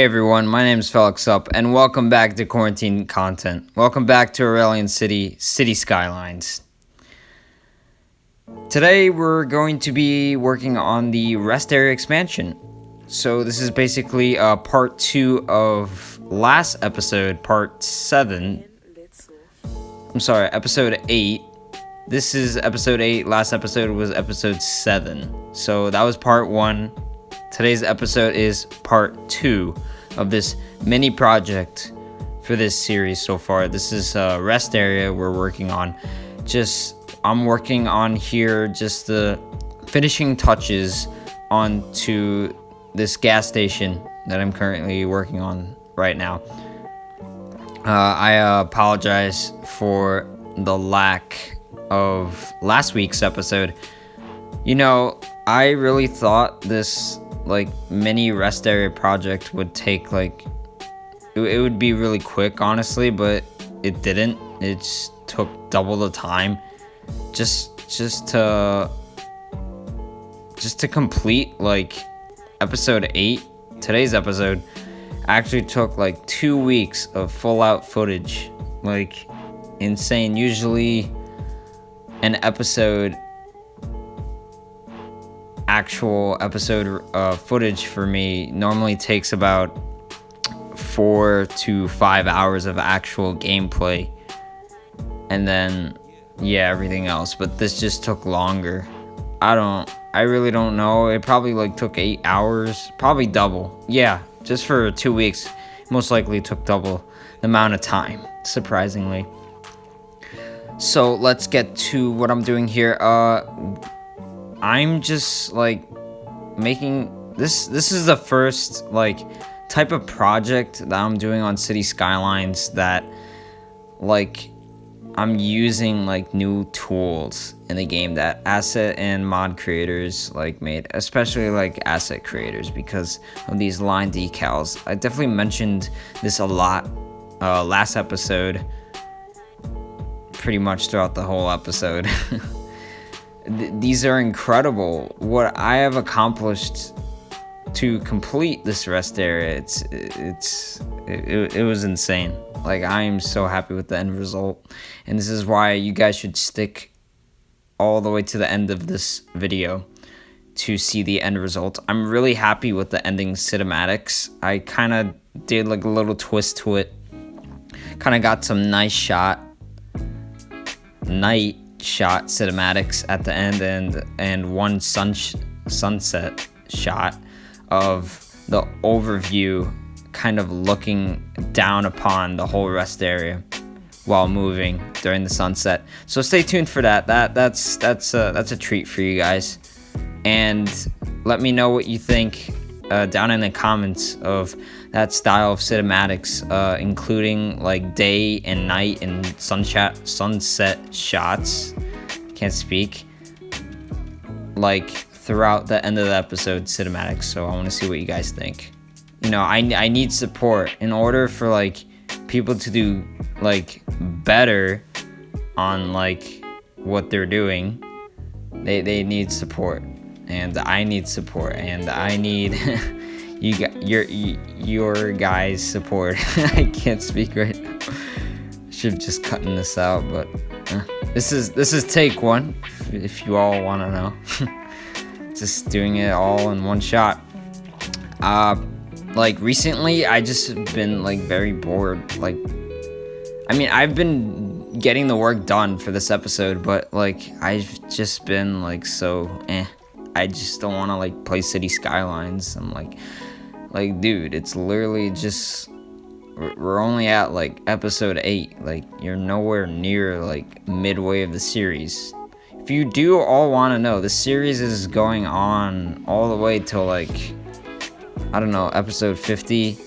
Hey everyone, my name is Felix Up, and welcome back to Quarantine Content. Welcome back to Aurelion City, City Skylines. Today we're going to be working on the rest area expansion. So this is basically part 2 of last episode, part 7. I'm sorry, episode 8. This is episode 8, last episode was episode 7. So that was part 1. Today's episode is part 2 of this mini project for this series so far. This is a rest area we're working on. I'm working on here just the finishing touches onto this gas station that I'm currently working on right now. I apologize for the lack of last week's episode. You know, I really thought this mini rest area project would take it would be really quick, honestly, but it didn't. It just took double the time just to complete episode 8. Today's episode actually took 2 weeks of full out footage. Insane. Usually an actual episode footage for me normally takes about 4 to 5 hours of actual gameplay, and then everything else, but this just took longer. I really don't know. It probably took 8 hours, probably double. Just for 2 weeks, most likely took double the amount of time, surprisingly. So let's get to what I'm doing here. I'm just making this is the first type of project that I'm doing on City Skylines that I'm using new tools in the game that asset and mod creators made, especially asset creators, because of these line decals. I definitely mentioned this a lot last episode, pretty much throughout the whole episode. These are incredible. What I have accomplished to complete this rest area, it was insane. I am so happy with the end result, and this is why you guys should stick all the way to the end of this video to see the end result. I'm really happy with the ending cinematics. I kind of did a little twist to it. Kind of got some night shot cinematics at the end, and one sunset shot of the overview, kind of looking down upon the whole rest area while moving during the sunset. So stay tuned for that. That's a treat for you guys, and let me know what you think down in the comments of that style of cinematics, including day and night and sunset shots. Can't speak. Throughout the end of the episode cinematics. So I want to see what you guys think. You know, I need support in order for people to do better on what they're doing. They need support, and I need support, and I need your guys' support. I can't speak right now. Should have just cutting this out, but this is take 1. If you all want to know, just doing it all in one shot. Recently, I just been very bored. I've been getting the work done for this episode, but I've just been I just don't want to play City Skylines. I'm dude, it's literally just we're only at episode 8. You're nowhere near midway of the series. If you do all want to know, the series is going on all the way till I don't know, episode 50.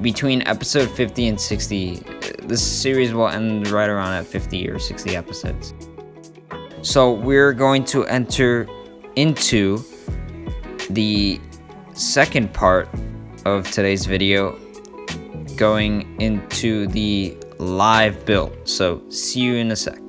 Between episode 50 and 60, this series will end right around at 50 or 60 episodes. So we're going to enter into the second part of today's video, going into the live build. So see you in a sec.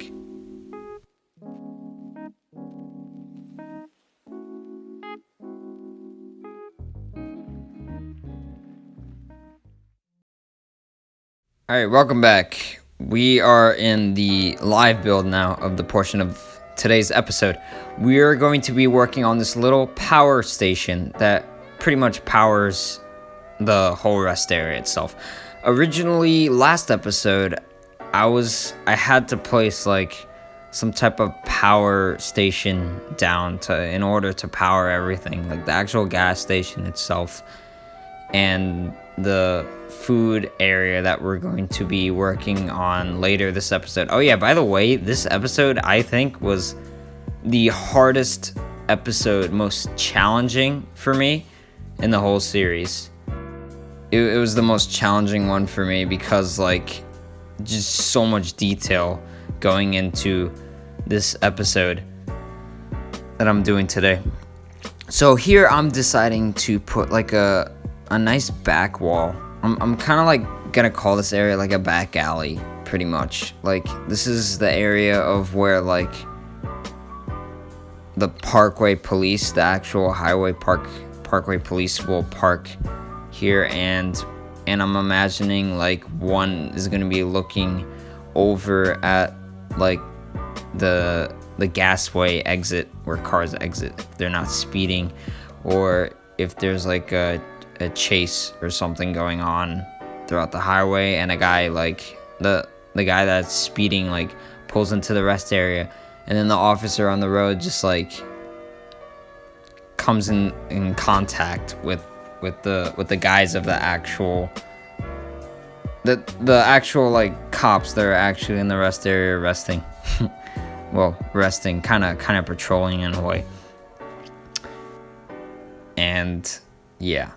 Alright, welcome back. We are in the live build now of the portion of today's episode. We are going to be working on this little power station that pretty much powers the whole rest area itself. Originally, last episode, I had to place like some type of power station down in order to power everything, like the actual gas station itself and the food area that we're going to be working on later this episode. Oh yeah, by the way, this episode I think was the hardest episode, most challenging for me in the whole series. It was the most challenging one for me because like just so much detail going into this episode that I'm doing today. So here I'm deciding to put like a nice back wall. I'm kind of like gonna call this area like a back alley, pretty much. Like this is the area of where like the Parkway Police, the actual Parkway Police will park here, and I'm imagining like one is gonna be looking over at like the gasway exit where cars exit if they're not speeding, or if there's like a chase or something going on throughout the highway and a guy like the guy that's speeding like pulls into the rest area, and then the officer on the road just like comes in contact with the guys of the actual like cops that are actually in the rest area resting. Well, resting, kind of patrolling in a way. And yeah,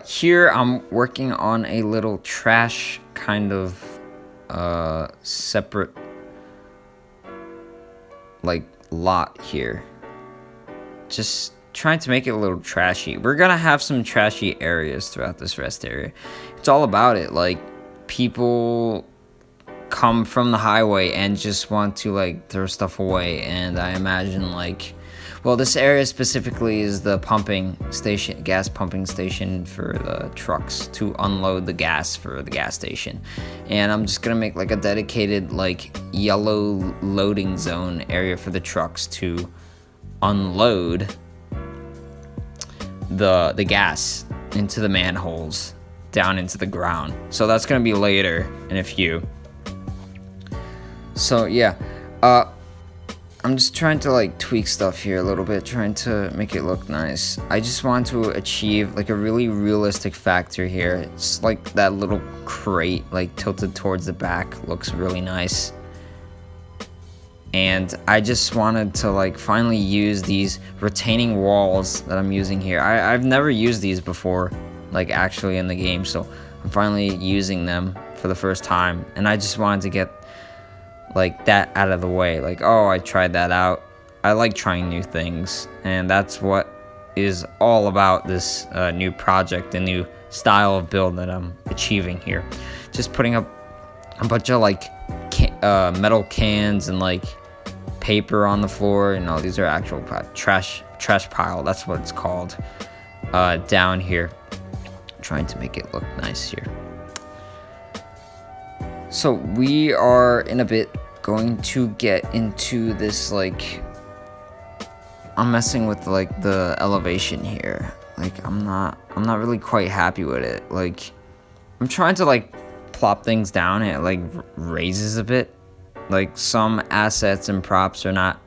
here I'm working on a little trash kind of separate like lot here, just trying to make it a little trashy. We're gonna have some trashy areas throughout this rest area. It's all about it. Like people come from the highway and just want to like throw stuff away, and I imagine like, well, this area specifically is the gas pumping station for the trucks to unload the gas for the gas station. And I'm just gonna make like a dedicated like yellow loading zone area for the trucks to unload the gas into the manholes down into the ground. So that's gonna be later in a few. So yeah, I'm just trying to like tweak stuff here a little bit, trying to make it look nice. I just want to achieve like a really realistic factor here. It's like that little crate like tilted towards the back looks really nice. And I just wanted to like finally use these retaining walls that I'm using here. I've never used these before, like actually in the game, so I'm finally using them for the first time. And I just wanted to get like that out of the way. Like, oh, I tried that out. I like trying new things, and that's what is all about this new project, a new style of build that I'm achieving here. Just putting up a bunch of like metal cans and like paper on the floor. You know, these are actual trash pile. That's what it's called. Down here, trying to make it look nice here. So we are in a bit going to get into this, like, I'm messing with like the elevation here. Like I'm not really quite happy with it. Like I'm trying to like plop things down and it like raises a bit. Like some assets and props are not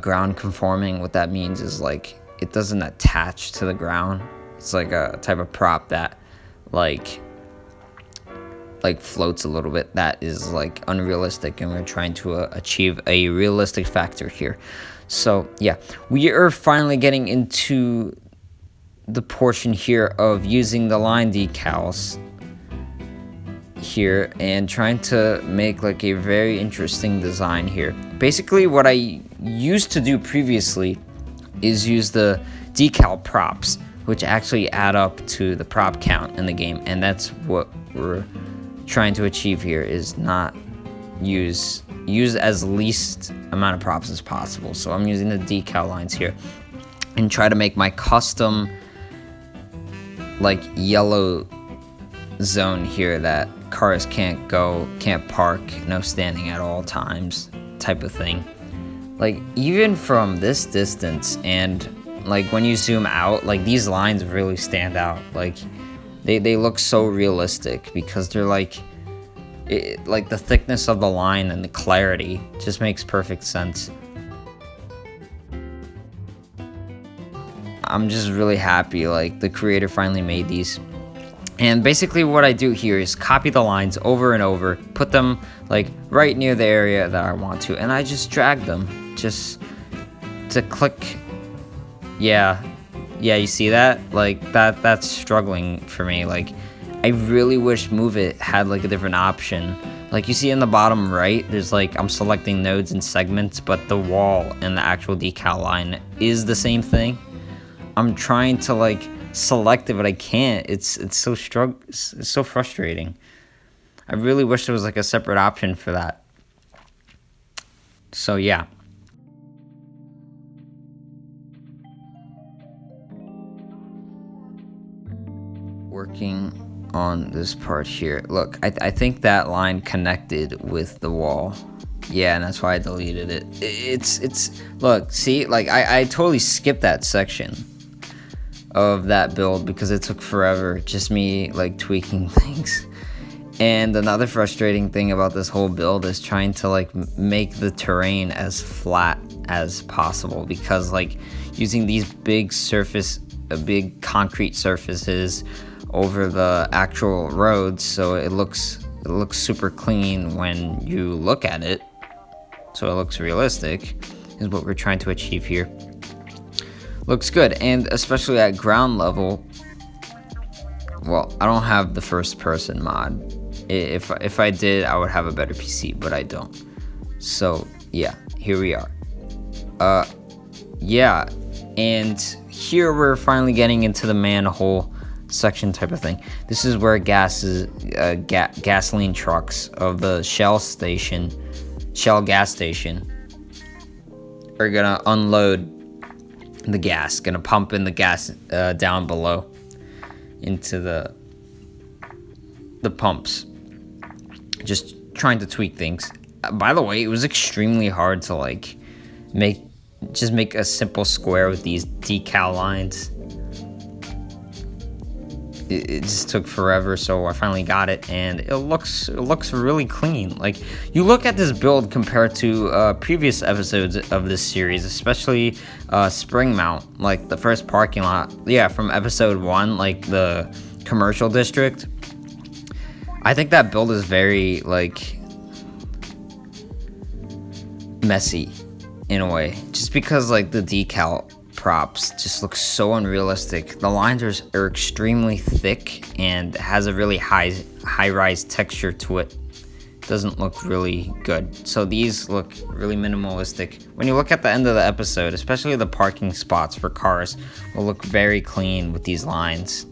ground conforming. What that means is like it doesn't attach to the ground. It's like a type of prop that like floats a little bit. That is like unrealistic, and we're trying to achieve a realistic factor here. So yeah, we are finally getting into the portion here of using the line decals here and trying to make like a very interesting design here. Basically what I used to do previously is use the decal props, which actually add up to the prop count in the game, and that's what we're trying to achieve here, is not use as least amount of props as possible. So I'm using the decal lines here and try to make my custom like yellow zone here that cars can't park, no standing at all times type of thing. Like, even from this distance and like when you zoom out, like these lines really stand out. Like they look so realistic because they're like like the thickness of the line and the clarity just makes perfect sense. I'm just really happy like the creator finally made these. And basically what I do here is copy the lines over and over, put them like right near the area that I want to, and I just drag them just to click. Yeah, you see that? Like that's struggling for me. Like, I really wish Move It had like a different option. Like you see in the bottom right, there's like I'm selecting nodes and segments, but the wall and the actual decal line is the same thing. I'm trying to like select it, but I can't. It's so frustrating. I really wish there was like a separate option for that. So yeah. Working on this part here. Look, I think that line connected with the wall. Yeah, and that's why I deleted it. It's look, see, like I totally skipped that section of that build because it took forever, just me like tweaking things. And another frustrating thing about this whole build is trying to like make the terrain as flat as possible, because like using these big concrete surfaces over the actual roads, so it looks super clean when you look at it, so it looks realistic, is what we're trying to achieve here. Looks good, and especially at ground level. Well, I don't have the first person mod. If I did, I would have a better PC, but I don't. So yeah, here we are. Yeah, and here we're finally getting into the manhole section type of thing. This is where gasoline trucks of the Shell gas station are gonna unload the gas, gonna pump in the gas down below into the pumps. Just trying to tweak things. By the way, it was extremely hard to like make a simple square with these decal lines. It just took forever, so I finally got it, and it looks really clean. Like, you look at this build compared to previous episodes of this series, especially Spring Mount, like the first parking lot, yeah, from episode 1, like the commercial district. I think that build is very like messy in a way, just because like the decal props just look so unrealistic. The lines are extremely thick and has a really high-rise texture to it. Doesn't look really good. So these look really minimalistic. When you look at the end of the episode, especially the parking spots for cars will look very clean with these lines.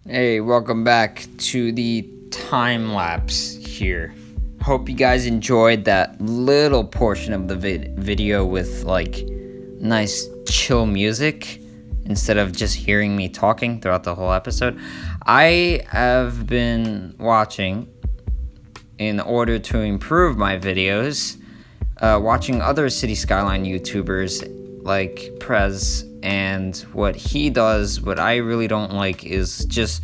Hey, welcome back to the time lapse here. Hope you guys enjoyed that little portion of the video with like nice chill music instead of just hearing me talking throughout the whole episode. I have been watching, in order to improve my videos, watching other city skyline YouTubers like Prez, and what he does, what I really don't like, is just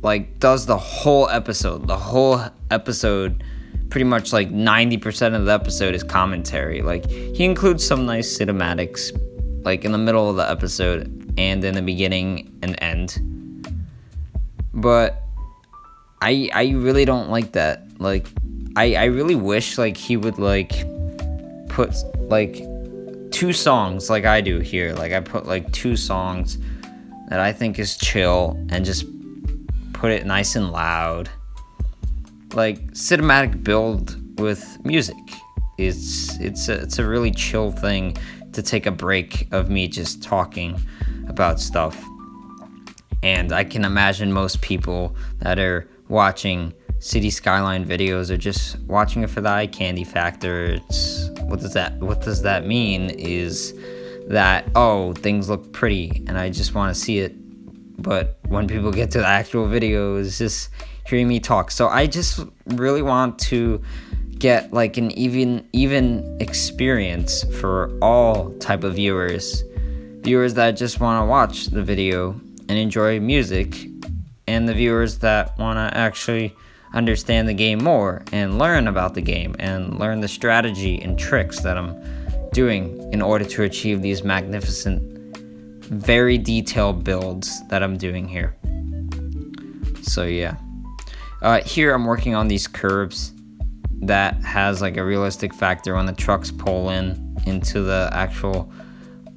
like does the whole episode. The whole episode, pretty much like 90% of the episode is commentary. Like he includes some nice cinematics, like in the middle of the episode and in the beginning and end. But I really don't like that. Like I really wish like he would like put like 2 songs like I do here. Like I put like 2 songs that I think is chill and just put it nice and loud. Like cinematic build with music. It's a really chill thing to take a break of me just talking about stuff. And I can imagine most people that are watching city skyline videos are just watching it for the eye candy factor. What does that mean is that, oh, things look pretty and I just want to see it. But when people get to the actual video, it's just hearing me talk. So I just really want to get like an even experience for all type of viewers that just want to watch the video and enjoy music, and the viewers that want to actually understand the game more and learn about the game and learn the strategy and tricks that I'm doing in order to achieve these magnificent, very detailed builds that I'm doing here. So yeah, here I'm working on these curves that has like a realistic factor. When the trucks pull into the actual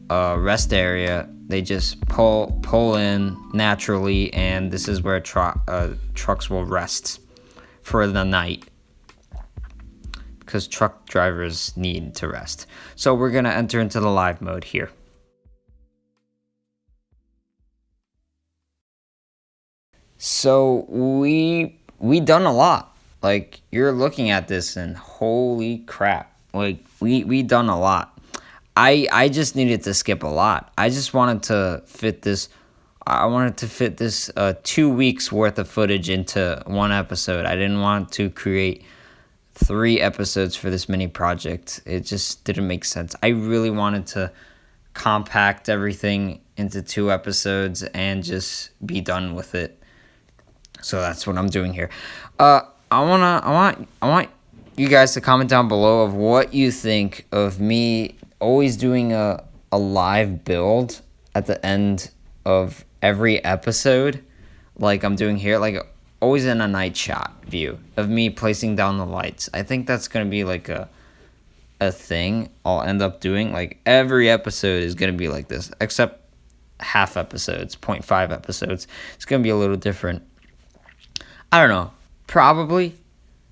rest area, they just pull in naturally, and this is where trucks will rest for the night, because truck drivers need to rest. So we're gonna enter into the live mode here. So we done a lot. Like you're looking at this and holy crap. Like we done a lot. I just needed to skip a lot. I just wanted to fit this. I wanted to fit this 2 weeks worth of footage into one episode. I didn't want to create 3 episodes for this mini project. It just didn't make sense. I really wanted to compact everything into 2 episodes and just be done with it. So that's what I'm doing here. I want you guys to comment down below of what you think of me always doing a live build at the end of every episode, like I'm doing here, like always in a night shot view of me placing down the lights. I think that's gonna be like a thing I'll end up doing. Like every episode is gonna be like this, except half episodes, 0.5 episodes. It's gonna be a little different. I don't know. Probably.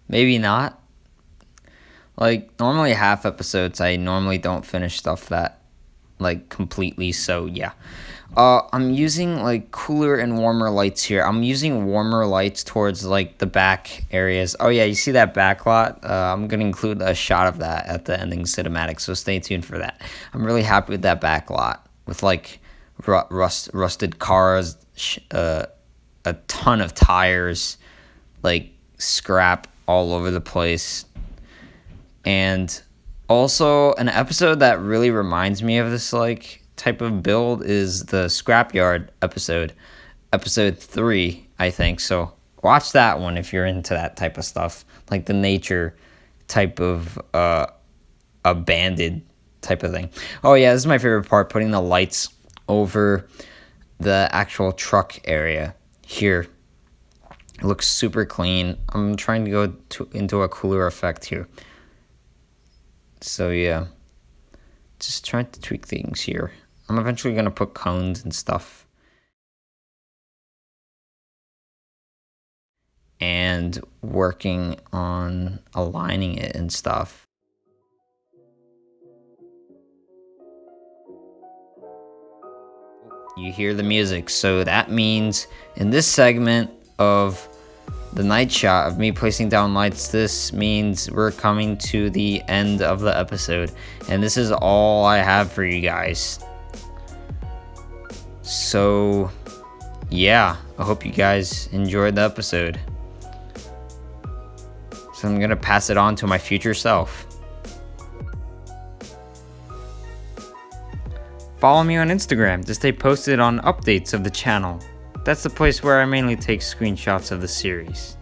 Maybe not. Like, normally half episodes, I normally don't finish stuff that, like, completely, so, yeah. I'm using, like, cooler and warmer lights here. I'm using warmer lights towards, like, the back areas. Oh, yeah, you see that back lot? I'm going to include a shot of that at the ending cinematic, so stay tuned for that. I'm really happy with that back lot, with, like, rusted cars, a ton of tires, like, scrap all over the place. And also an episode that really reminds me of this like type of build is the scrapyard episode 3, I think. So watch that one if you're into that type of stuff, like the nature type of abandoned type of thing. Oh yeah, this is my favorite part, putting the lights over the actual truck area here. It looks super clean. I'm trying to go into a cooler effect here. So yeah, just trying to tweak things here. I'm eventually going to put cones and stuff. And working on aligning it and stuff. You hear the music, so that means in this segment of the night shot of me placing down lights, this means we're coming to the end of the episode, and this is all I have for you guys. So yeah, I hope you guys enjoyed the episode. So I'm gonna pass it on to my future self. Follow me on Instagram to stay posted on updates of the channel. That's the place where I mainly take screenshots of the series.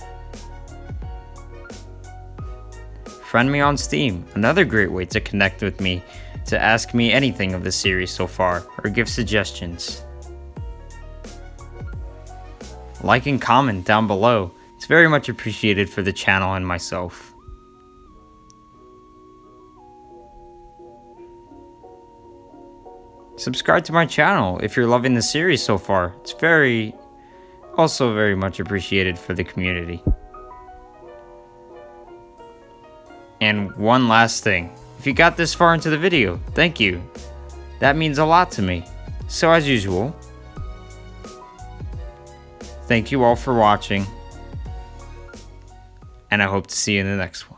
Friend me on Steam, another great way to connect with me, to ask me anything of the series so far, or give suggestions. Like and comment down below, it's very much appreciated for the channel and myself. Subscribe to my channel if you're loving the series so far. It's also very much appreciated for the community. And one last thing, if you got this far into the video, thank you. That means a lot to me. So as usual, thank you all for watching, and I hope to see you in the next one.